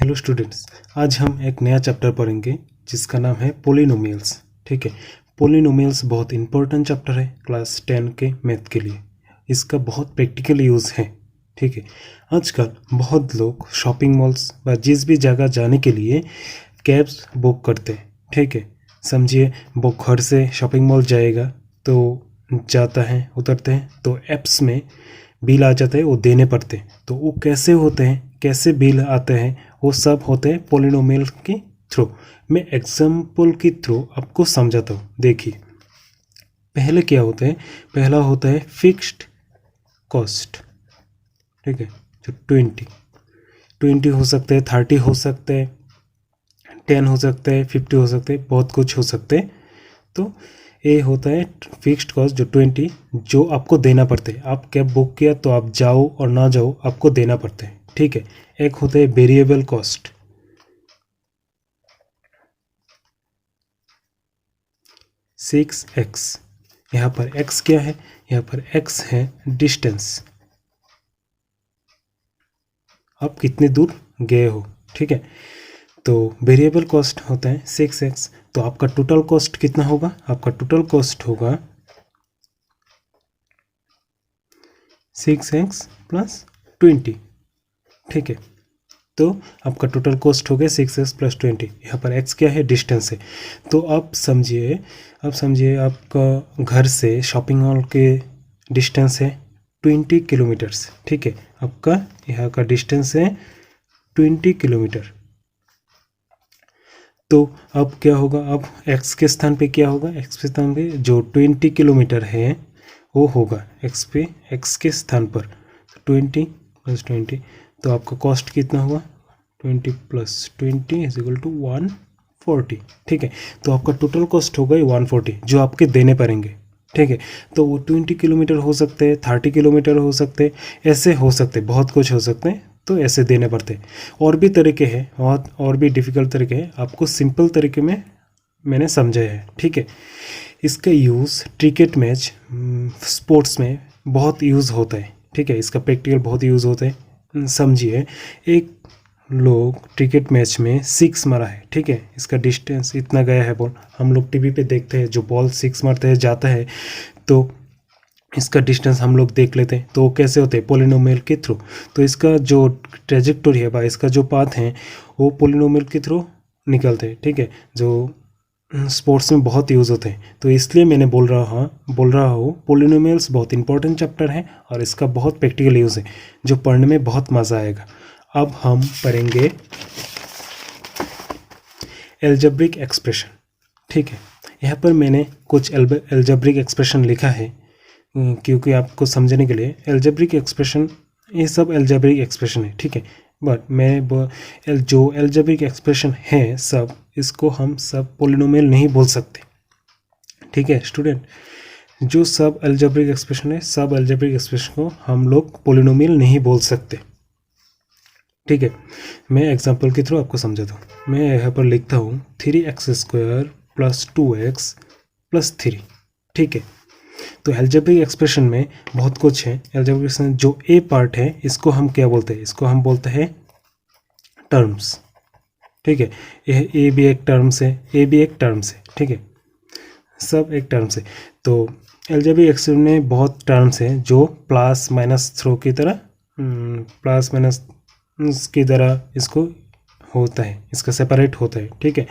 Hello students, आज हम एक नया चैप्टर पढ़ेंगे जिसका नाम है पोलिनोमियल्स। ठीक है, पोलिनोमियल्स बहुत इंपॉर्टेंट चैप्टर है क्लास 10 के मैथ के लिए। इसका बहुत प्रैक्टिकल यूज़ है। ठीक है, आजकल बहुत लोग शॉपिंग मॉल्स व जिस भी जगह जाने के लिए कैब्स बुक करते हैं। ठीक है, समझिए वो घर से शॉपिंग मॉल जाएगा तो जाता है, उतरते हैं तो ऐप्स में बिल आ जाते हैं, वो देने पड़ते हैं। तो वो कैसे होते हैं, कैसे बिल आते हैं, वो सब होते हैं पोलिनोमियल के थ्रू। मैं एग्जाम्पल के थ्रू आपको समझाता हूँ। देखिए, पहले क्या होता है, पहला होता है फिक्स्ड कॉस्ट। ठीक है, जो 20 हो सकते हैं, 30 हो सकते हैं, 10 हो सकते हैं, 50 हो सकते हैं, बहुत कुछ हो सकते हैं। तो ये होता है फिक्स्ड कॉस्ट जो 20, जो आपको देना पड़ता है। आप कैब बुक किया तो आप जाओ और ना जाओ आपको देना पड़ता है। ठीक है, एक होता है वेरिएबल कॉस्ट, 6x। यहाँ पर x क्या है, यहाँ पर x है डिस्टेंस, आप कितने दूर गए हो। ठीक है, तो वेरिएबल कॉस्ट होता है 6x। तो आपका टोटल कॉस्ट कितना होगा, आपका टोटल कॉस्ट होगा 6x प्लस 20। ठीक है, तो आपका टोटल कॉस्ट हो गया 6x प्लस 20। यहाँ पर x क्या है, डिस्टेंस है। तो आप समझिए आपका घर से शॉपिंग मॉल के डिस्टेंस है 20 किलोमीटर्स। ठीक है, आपका यहाँ का डिस्टेंस है 20 किलोमीटर। तो अब क्या होगा, अब x के स्थान पे क्या होगा, x के स्थान पे जो 20 किलोमीटर है वो होगा x के स्थान पर 20 प्लस 20। तो आपका कॉस्ट कितना हुआ, 20 प्लस 20 इज इक्वल टू 140। ठीक है, तो आपका टोटल कॉस्ट होगा 140 जो आपके देने पड़ेंगे। ठीक है, तो वो 20 किलोमीटर हो सकते हैं, 30 किलोमीटर हो सकते हैं, ऐसे हो सकते, बहुत कुछ हो सकते हैं। तो ऐसे देने पड़ते हैं। और भी तरीके हैं, और भी डिफ़िकल्ट तरीके हैं, आपको सिंपल तरीके में मैंने समझाया है। ठीक है, इसका यूज़ क्रिकेट मैच, स्पोर्ट्स में बहुत यूज़ होता है। ठीक है, इसका प्रैक्टिकल बहुत यूज़ होता है। समझिए, एक लोग क्रिकेट मैच में 6 मारा है। ठीक है, इसका डिस्टेंस इतना गया है बॉल, हम लोग टीवी पे देखते हैं, जो बॉल 6 मारते हैं जाता है, तो इसका डिस्टेंस हम लोग देख लेते हैं। तो कैसे होते हैं, पोलिनोमियल के थ्रू। तो इसका जो ट्रेजेक्टोरी है बा, इसका जो पाथ है वो पोलिनोमियल के थ्रू निकलते हैं। ठीक है, जो स्पोर्ट्स में बहुत यूज़ होते हैं। तो इसलिए मैंने बोल रहा हूँ पोलिनोमियल्स बहुत इंपॉर्टेंट चैप्टर है और इसका बहुत प्रैक्टिकल यूज़ है जो पढ़ने में बहुत मज़ा आएगा। अब हम पढ़ेंगे एल्जेब्रिक एक्सप्रेशन। ठीक है, यहाँ पर मैंने कुछ एल्जेब्रिक एक्सप्रेशन लिखा है क्योंकि आपको समझने के लिए। एल्जेब्रिक एक्सप्रेशन, ये सब एल्जेब्रिक एक्सप्रेशन है। ठीक है, बट मैं जो एल्जेब्रिक एक्सप्रेशन है सब, इसको हम सब पोलिनोमियल नहीं बोल सकते। ठीक है स्टूडेंट, जो सब एल्जेब्रिक एक्सप्रेशन है, सब एल्जेब्रिक एक्सप्रेशन को हम लोग पोलिनोमियल नहीं बोल सकते। ठीक है, मैं एग्जांपल के थ्रू आपको समझाता हूँ। मैं यहाँ पर लिखता हूँ 3x² प्लस 2x प्लस 3। ठीक है, तो एल्जेब्रिक एक्सप्रेशन में बहुत कुछ है। एल्जेब्रिक एक्सप्रेशन जो ए पार्ट है, इसको हम क्या बोलते हैं, इसको हम बोलते हैं टर्म्स। ठीक है, यह ए भी एक टर्म्स है, ए भी एक टर्म्स है। ठीक है, सब एक टर्म्स है। तो एल्जेब्रिक एक्सप्रेशन में बहुत टर्म्स हैं जो प्लस माइनस थ्रो की तरह, प्लस माइनस की तरह इसको होता है, इसका सेपरेट होता है। ठीक है,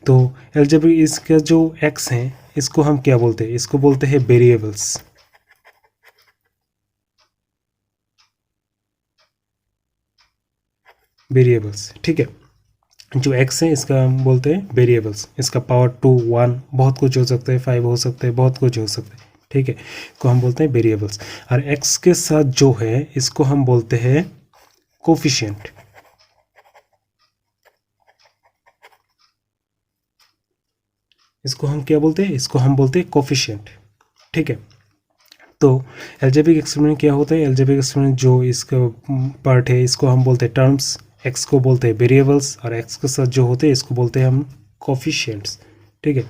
तो एल्जेब्रिक इसका जो एक्स है इसको हम क्या बोलते हैं, इसको बोलते हैं वेरिएबल्स। वेरिएबल्स, ठीक है, जो एक्स है इसका हम बोलते हैं वेरिएबल्स। इसका पावर 2, 1, बहुत कुछ हो सकता है, 5 हो सकता है, बहुत कुछ हो सकता है। ठीक है, को हम बोलते हैं वेरिएबल्स। और एक्स के साथ जो है इसको हम बोलते हैं कोफिशिएंट। इसको हम क्या बोलते हैं, इसको हम बोलते हैं कोफिशिएंट। ठीक है, तो एल्जेब्रिक एक्सपेरिमेंट क्या होता है, एल्जेब्रिक एक्सपेरिमेंट जो इसका पार्ट है इसको हम बोलते हैं टर्म्स, एक्स को बोलते हैं वेरिएबल्स, और एक्स के साथ जो होते हैं इसको बोलते हैं हम कोफिशिएंट्स। ठीक है,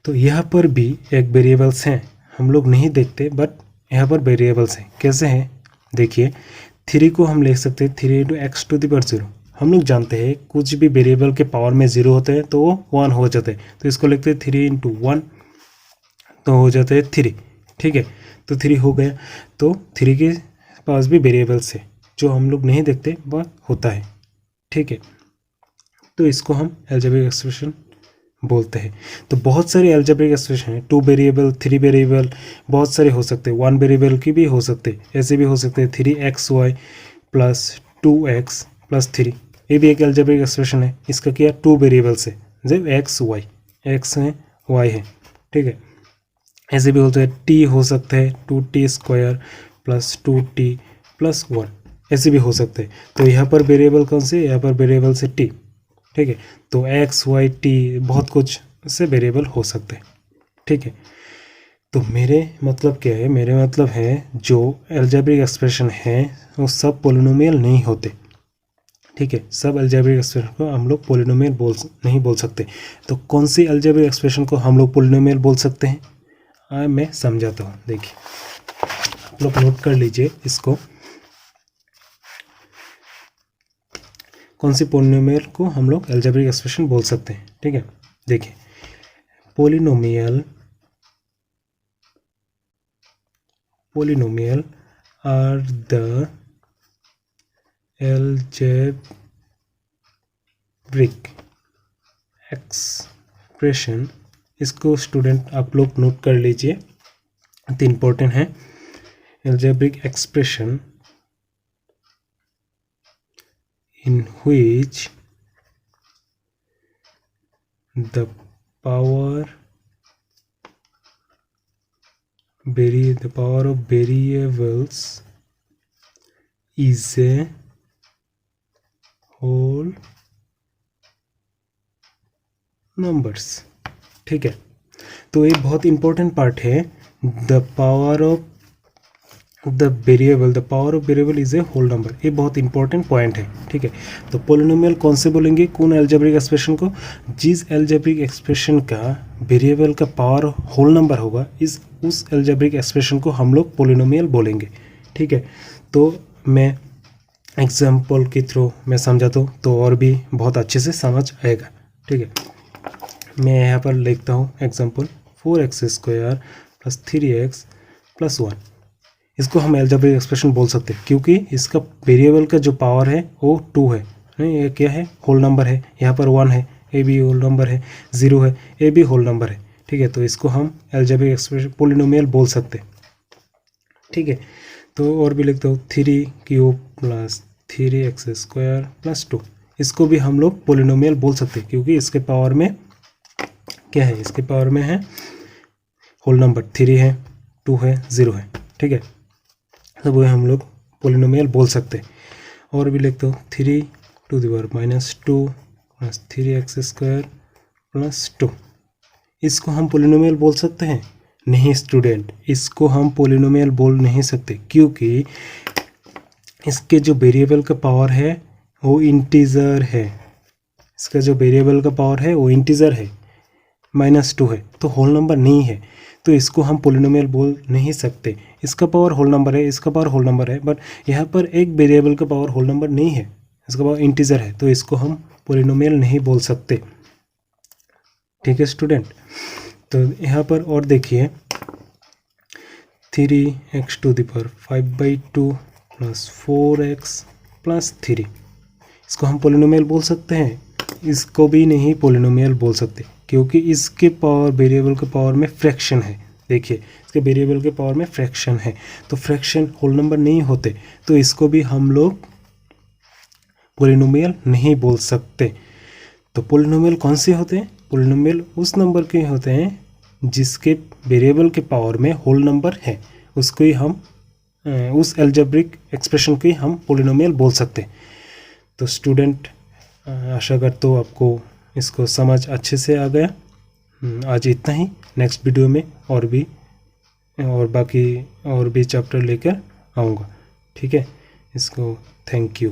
तो यहाँ पर भी एक वेरिएबल्स हैं, हम लोग नहीं देखते बट यहाँ पर वेरिएबल्स हैं। कैसे हैं, देखिए 3 को हम लिख सकते हैं 3 × x⁴। हम लोग जानते हैं कुछ भी वेरिएबल के पावर में 0 होते हैं तो वो 1 हो जाते हैं, तो इसको लिखते हैं 3 × 1 तो हो जाते हैं 3, ठीक है। तो 3 हो गया, तो 3 के पास भी वेरिएबल्स है जो हम लोग नहीं देखते वह होता है, ठीक है। तो इसको हम अलजेब्रिक एक्सप्रेशन बोलते हैं। तो बहुत सारे अलजेब्रिक एक्सप्रेशन हैं, 2 वेरिएबल 3 वेरिएबल बहुत सारे हो सकते हैं, 1 वेरिएबल की भी हो सकते हैं, ऐसे भी हो सकते हैं 3xy + 2x + 3, ये भी एक अलजेब्रिक एक्सप्रेशन है। इसका क्या 2 वेरिएबल्स है, जब x है y है, ठीक है। ऐसे भी होता है t हो सकता है 2t² + 2t + 1, ऐसे भी हो सकते हैं। तो यहाँ पर वेरिएबल कौन से, यहाँ पर वेरिएबल से t, ठीक है। तो x y t बहुत कुछ से वेरिएबल हो सकते हैं, ठीक है। तो मेरे मतलब क्या है, मेरे मतलब है जो अलजेब्रिक एक्सप्रेशन है वो सब पोलिनोमियल नहीं होते, ठीक है। सब अलजेब्रिक एक्सप्रेशन को हम लोग पोलिनोमियल नहीं बोल सकते। तो कौन सी अलजेब्रिक एक्सप्रेशन को हम लोग पोलिनोमियल बोल सकते हैं, मैं समझाता हूँ। देखिए आप लोग नोट कर लीजिए इसको, कौन सी पोलिनोमियल को हम लोग अलजेब्रिक एक्सप्रेशन बोल सकते हैं, ठीक है। देखिए polynomial are the algebraic expression, इसको स्टूडेंट आप लोग नोट कर लीजिए, तो इम्पोर्टेंट है। Algebraic expression in which the power of variables is a whole numbers, ठीक है। तो ये बहुत इंपॉर्टेंट पार्ट है, the power of variable is a whole number, ये बहुत इंपॉर्टेंट पॉइंट है, ठीक है। तो पोलिनोमियल कौन से बोलेंगे, कौन अलजेब्रिक एक्सप्रेशन को, जिस अलजेब्रिक एक्सप्रेशन का वेरिएबल का पावर होल नंबर होगा, उस अलजेब्रिक एक्सप्रेशन को हम लोग पोलिनोमियल बोलेंगे, ठीक है। तो मैं एग्जाम्पल के थ्रू मैं समझाता हूँ तो और भी बहुत अच्छे से समझ आएगा, ठीक है। मैं यहाँ पर लिखता हूँ एग्जाम्पल 4x² + 3x + 1, इसको हम अलजेब्रिक एक्सप्रेशन बोल सकते हैं क्योंकि इसका वेरिएबल का जो पावर है वो 2 है, नहीं ये क्या है, होल नंबर है। यहाँ पर 1 है, ये भी होल नंबर है, 0 है, ये भी होल नंबर है, ठीक है। तो इसको हम अलजेब्रिक एक्सप्रेशन पोलिनोमियल बोल सकते हैं, ठीक है। तो और भी लिखता हूँ 3³ + 3x² + 2, इसको भी हम लोग पोलिनोमियल बोल सकते हैं क्योंकि इसके पावर में क्या है, इसके पावर में है होल नंबर, 3 है, 2 है, 0 है, ठीक है। तो वो हम लोग पोलिनोमियल बोल सकते हैं। और भी लिखते हो 3 ⁻² + 3x² + 2, इसको हम पोलिनोमियल बोल सकते हैं, नहीं स्टूडेंट, इसको हम पोलिनोमियल बोल नहीं सकते क्योंकि इसके जो वेरिएबल का पावर है वो इंटीजर है, इसका जो वेरिएबल का पावर है वो इंटीजर है, -2 है, तो होल नंबर नहीं है, तो इसको हम पोलिनोमियल बोल नहीं सकते। इसका पावर होल नंबर है, इसका पावर होल नंबर है, बट यहाँ पर एक वेरिएबल का पावर होल नंबर नहीं है, इसका पावर इंटीजर है, तो इसको हम पोलिनोमियल नहीं बोल सकते, ठीक है स्टूडेंट। तो यहाँ पर और देखिए 3x⁵² + 4x + 3, इसको हम पोलिनोमियल बोल सकते हैं, इसको भी नहीं पोलिनोमियल बोल सकते क्योंकि इसके पावर वेरिएबल के पावर में फ्रैक्शन है। देखिए इसके वेरिएबल के पावर में फ्रैक्शन है, तो फ्रैक्शन होल नंबर नहीं होते, तो इसको भी हम लोग पोलिनोमियल नहीं बोल सकते। तो पोलिनोमियल कौन से होते हैं, पोलिनोमियल उस नंबर के होते हैं जिसके वेरिएबल के पावर में होल नंबर है, उसको ही हम उस अलजेब्रिक एक्सप्रेशन को ही हम पोलिनोमियल बोल सकते हैं। तो स्टूडेंट आशा करता हूँ आपको इसको समझ अच्छे से आ गया। आज इतना ही, नेक्स्ट वीडियो में और बाकी चैप्टर लेकर आऊँगा, ठीक है। इसको थैंक यू।